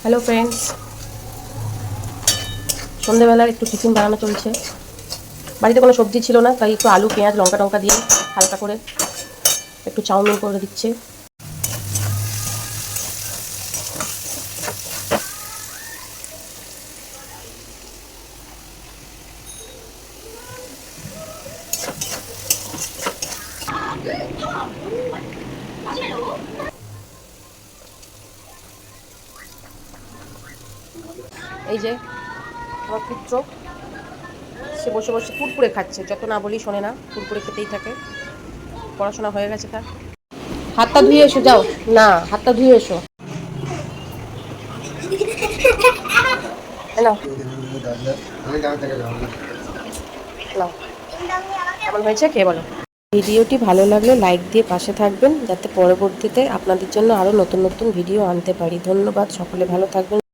Hello friends, সন্ধেবেলার একটু tiffin বানানো চলছে। বাড়িতে কোনো সবজি ছিল না, তাই একটু আলু পেঁয়াজ লঙ্কা টঙ্কা দিয়ে হালকা করে একটু চাউমিন করে দিচ্ছে। এই যে আমার পুত্র, সে বসে বসে কুরকুরে খাচ্ছে। যত না বলি শোনে না, কুরকুরে খেতেই থাকে। পড়াশোনা হয়ে গেছে তার। হাতটা ধুয়ে এসো, যাও। না, হাতটা ধুয়ে এসো। নাও, নাও। কেমন হয়েছে খেয়ে বলো। ভিডিওটি ভালো লাগলে লাইক দিয়ে পাশে থাকবেন, যাতে পরবর্তীতে আপনাদের জন্য আরও নতুন নতুন ভিডিও আনতে পারি। ধন্যবাদ, সকলে ভালো থাকবেন।